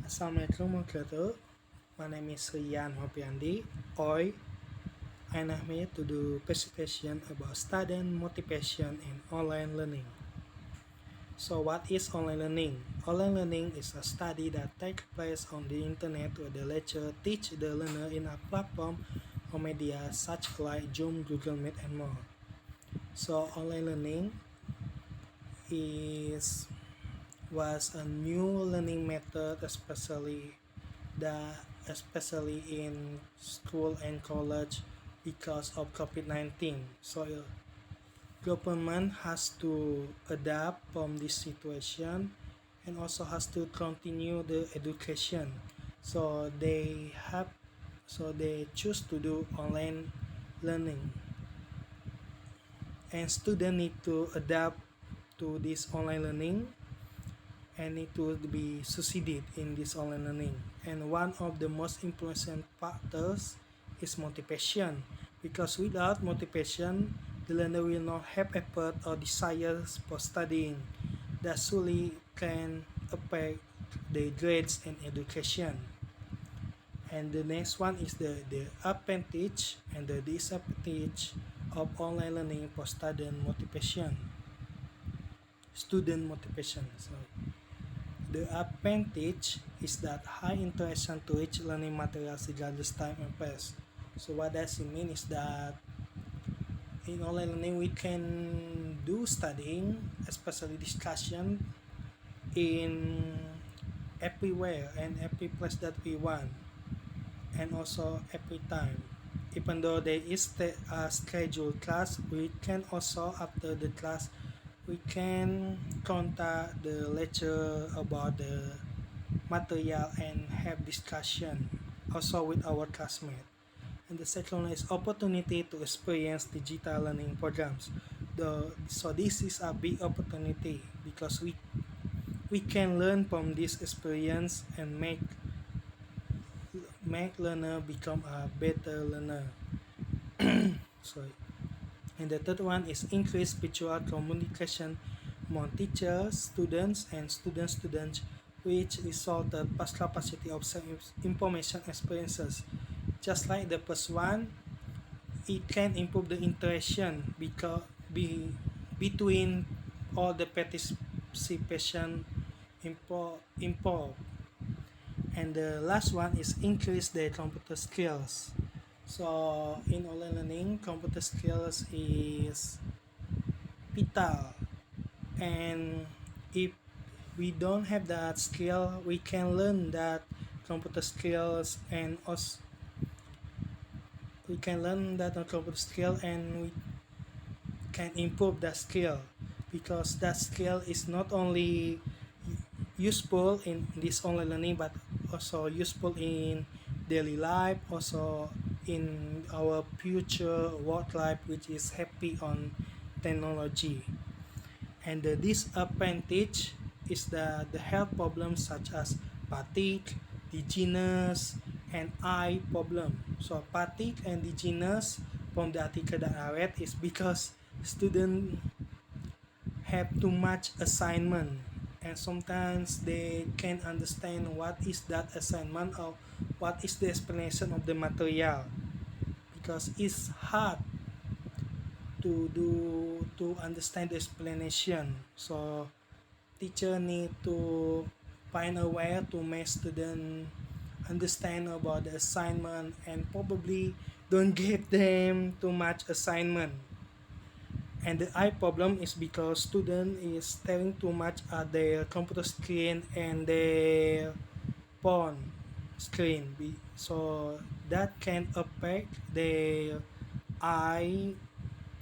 Assalamualaikum warahmatullahi wabarakatuh. My name is Rian Hopiandi. Oi, and I'm here to do presentation about student motivation in online learning. So what is online learning? Online learning is a study that takes place on the internet where the lecturer teach the learner in a platform or media such like Zoom, Google Meet, and more. So online learning is was a new learning method, especially in school and college because of COVID-19. So government has to adapt from this situation and also has to continue the education. So they choose to do online learning, and students need to adapt to this online learning and need to be succeeded in this online learning. And one of the most important factors is motivation, because without motivation, the learner will not have effort or desires for studying. That surely can affect their grades and education. And the next one is the advantage and the disadvantage of online learning for student motivation. Sorry. The advantage is that high interaction to each learning materials regardless time and pace. So what does it mean is that in online learning we can do studying, especially discussion, in everywhere and every place that we want, and also every time. Even though there is a scheduled class, we can also after the class we can contact the lecturer about the material and have discussion also with our classmates. And the second one is opportunity to experience digital learning programs. So this is a big opportunity because we can learn from this experience and make learner become a better learner. Sorry. And the third one is increase visual communication among teachers, students, and students, which resulted past capacity of information experiences. Just like the first one, it can improve the interaction between all the participation involved. And the last one is increase their computer skills. So in online learning, computer skills is vital, and if we don't have that skill, we can learn that computer skills and us we can learn that computer skill and we can improve that skill, because that skill is not only useful in this online learning but also useful in daily life, also in our future work life, which is happy on technology. And the disadvantage is the health problems such as fatigue, dizziness, and eye problem. So fatigue and dizziness from the article that I read is because students have too much assignment, and sometimes they can't understand what is that assignment or what is the explanation of the material, because it's hard to understand the explanation. So teacher need to find a way to make student understand about the assignment and probably don't give them too much assignment. And the eye problem is because student is staring too much at their computer screen and their phone screen, so that can affect their eye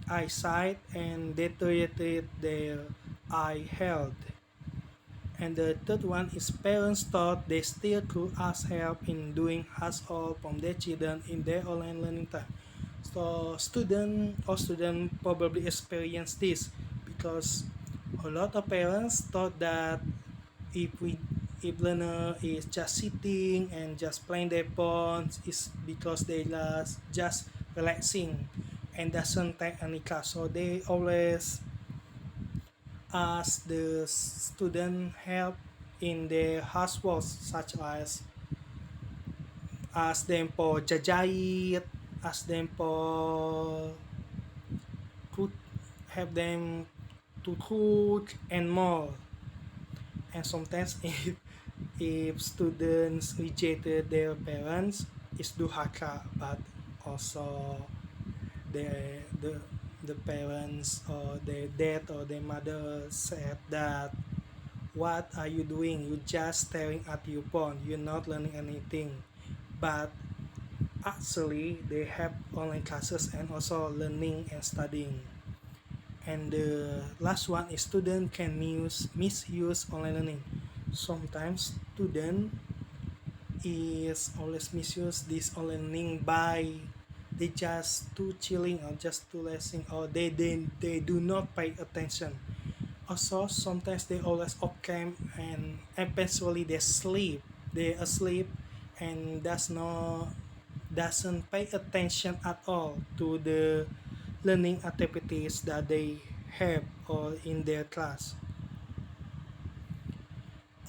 eyesight and deteriorate their eye health. And the third one is parents thought they still could ask help in doing household from their children in their online learning time. So student probably experience this because a lot of parents thought that if we if learner is just sitting and just playing their phones is because they just relaxing and doesn't take any class. So they always ask the student help in their households, such as ask them for jajait, ask them for cook, have them to cook and more. And sometimes if students rejected their parents, it's duhaka, but also the the parents or their dad or their mother said that what are you doing, you just staring at your phone, you're not learning anything. But actually they have online classes and also learning and studying. And the last one is student can misuse online learning. Sometimes student is always misuse this online learning by they just too chilling or just too listening, or they do not pay attention. Also sometimes they always off cam and eventually they asleep and doesn't pay attention at all to the learning activities that they have or in their class.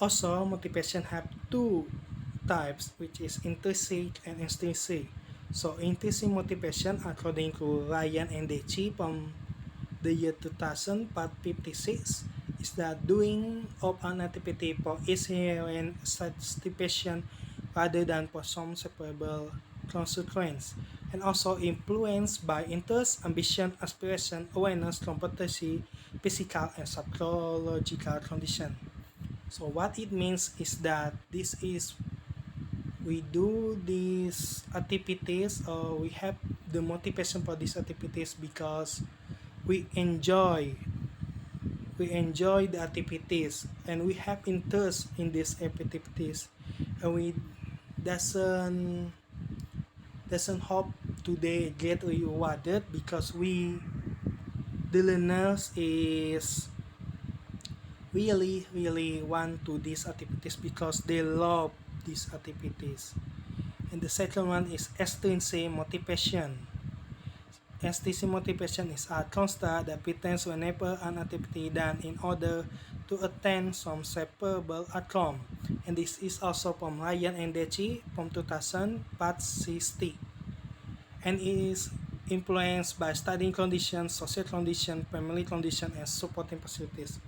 Also, motivation have two types, which is intrinsic and extrinsic. So, intrinsic motivation, according to Ryan and Dechi from the year 2000, part 56, is that doing of an activity for its inherent satisfaction rather than for some separable consequence, and also influenced by interest, ambition, aspiration, awareness, competency, physical and psychological condition. So what it means is that this is we do these activities or we have the motivation for these activities because we enjoy we enjoy the activities and we have interest in these activities, and we doesn't doesn't hope today get rewarded because we the learners is really want to these activities because they love these activities. And the second one is extrinsic motivation. Extrinsic motivation is a construct that pretends whenever an activity done in order to attain some separable outcome. And this is also from Ryan and Dechi from 2000, part 60. And is influenced by studying conditions, social conditions, family conditions, and supporting facilities.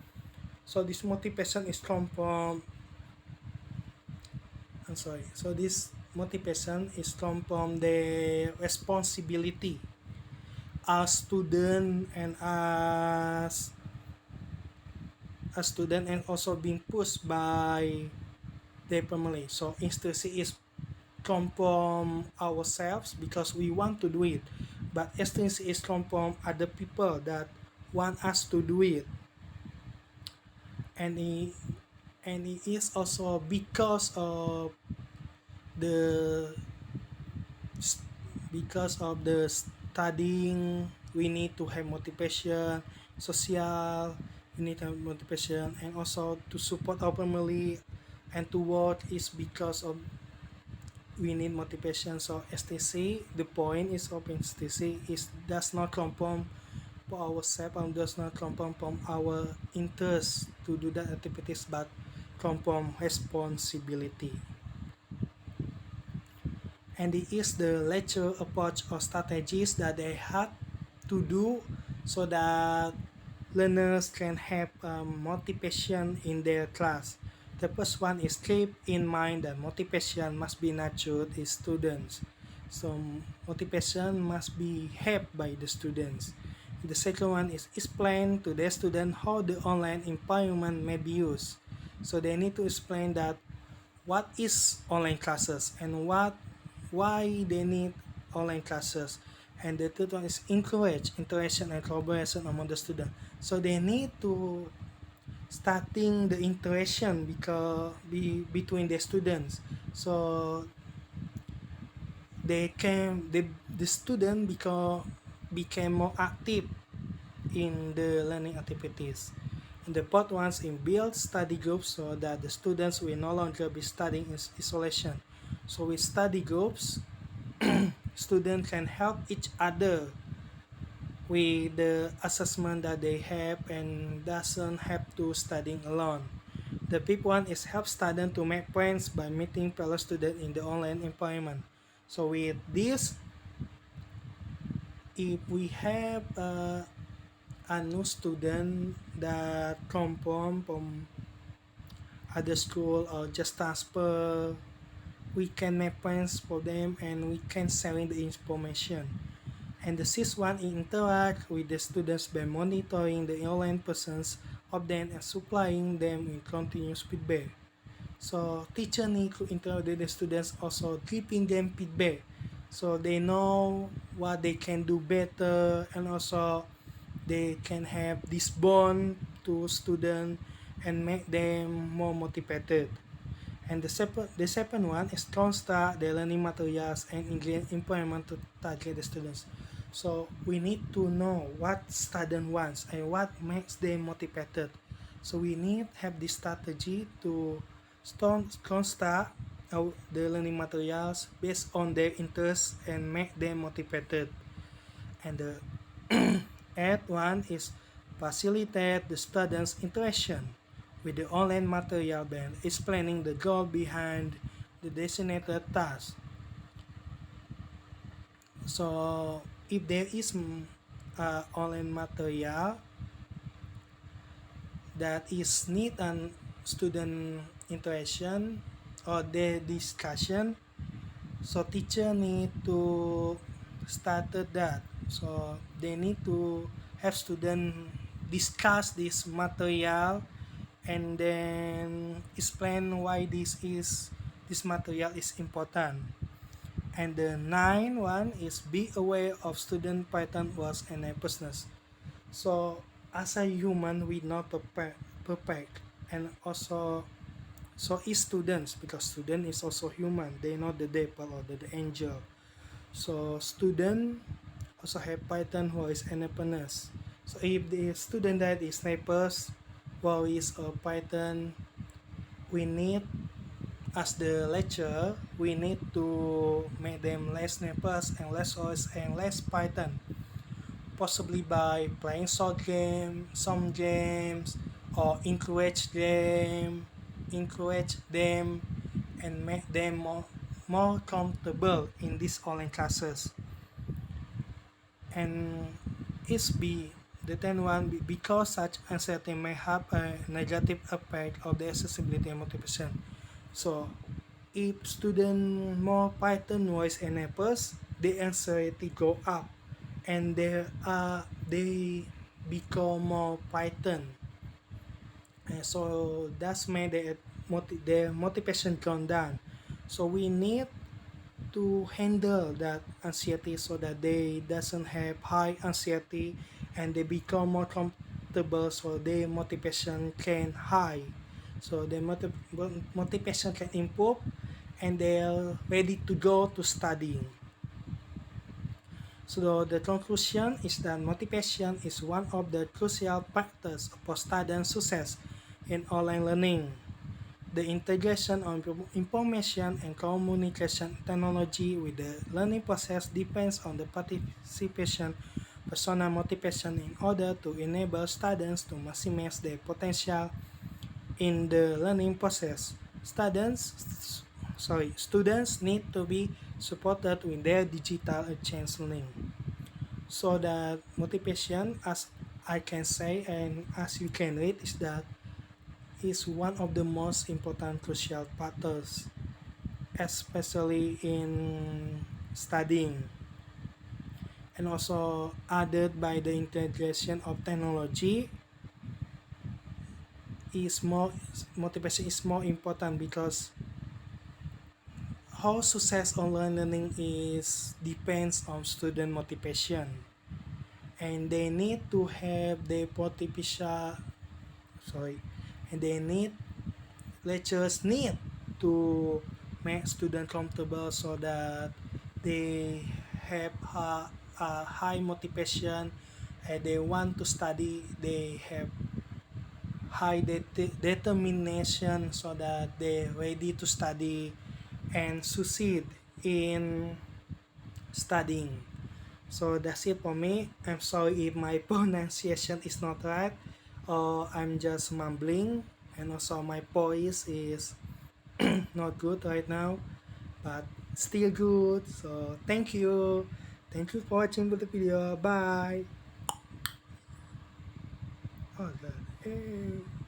So this motivation is come from I'm sorry. So this motivation is come from the responsibility as student and as a student and also being pushed by their family. So intrinsic is come from ourselves because we want to do it, but extrinsic is come from other people that want us to do it, and it is also because of the the studying we need to have motivation, social we need to have motivation, and also to support our family and to work is because of we need motivation. So STC, the point is of STC is does not come from for ourselves and does not come from our interest to do that activities, but come from responsibility. And it is the lecture approach or strategies that they had to do so that learners can have motivation in their class. The first one is keep in mind that motivation must be nurtured in students. So motivation must be helped by the students. The second one is explain to the student how the online environment may be used. So they need to explain that what is online classes and why they need online classes. And the third one is encourage interaction and collaboration among the students. So they need to starting the interaction between the students. So the student became more active in the learning activities. And the fourth one is in build study groups so that the students will no longer be studying in isolation. So with study groups, students can help each other with the assessment that they have and doesn't have to studying alone. The fifth one is help students to make friends by meeting fellow students in the online environment. So with this, if we have a new student that come from other school or just transfer, we can make friends for them and we can sharing the information. And the sixth one is interact with the students by monitoring the online presence of them and supplying them with continuous feedback. So teacher need to interact with the students, also giving them feedback so they know what they can do better, and also they can have this bond to student and make them more motivated. And the second one is construct the learning materials and implement to target the students. So we need to know what student wants and what makes them motivated. So we need have this strategy to construct the learning materials based on their interests and make them motivated. And the eighth one is facilitate the students' interaction with the online material by explaining the goal behind the designated task. So if there is online material that is need an student interaction or their discussion, so teacher need to started that. So they need to have student discuss this material and then explain why this material is important. And the ninth one is be aware of student pattern was and nervousness. So as a human we not perfect, and also so is students, because student is also human, they not the devil or the angel. So student also have pattern who is nervousness. So if the student that is nervous, who is a pattern, we need, as the lecturer, we need to make them less nervous and less stressed and less python, possibly by playing some games, or encourage them and make them more comfortable in these online classes. And it's B, the 10 one, because such uncertainty may have a negative effect of the accessibility and motivation. So if student more Python noise enables, the anxiety go up and they become more Python. And so that's made their motivation gone down. So we need to handle that anxiety so that they doesn't have high anxiety and they become more comfortable so their motivation can high, so their motivation can improve and they're ready to go to studying. So the conclusion is that motivation is one of the crucial factors for student success in online learning. The integration of information and communication technology with the learning process depends on the participation personal motivation in order to enable students to maximize their potential in the learning process. Students need to be supported with their digital exchange learning. So that motivation, as I can say and as you can read, is that is one of the most important crucial factors, especially in studying. And also added by the integration of technology is more motivation is more important, because how success online learning is depends on student motivation, and they need to have the motivation, sorry and they need lecturers need to make students comfortable so that they have a high motivation and they want to study, they have high determination so that they're ready to study and succeed in studying. So that's it for me. I'm sorry if my pronunciation is not right or I'm just mumbling, and also my voice is not good right now, but still good. So thank you for watching the video. Bye. Oh, God. Hey.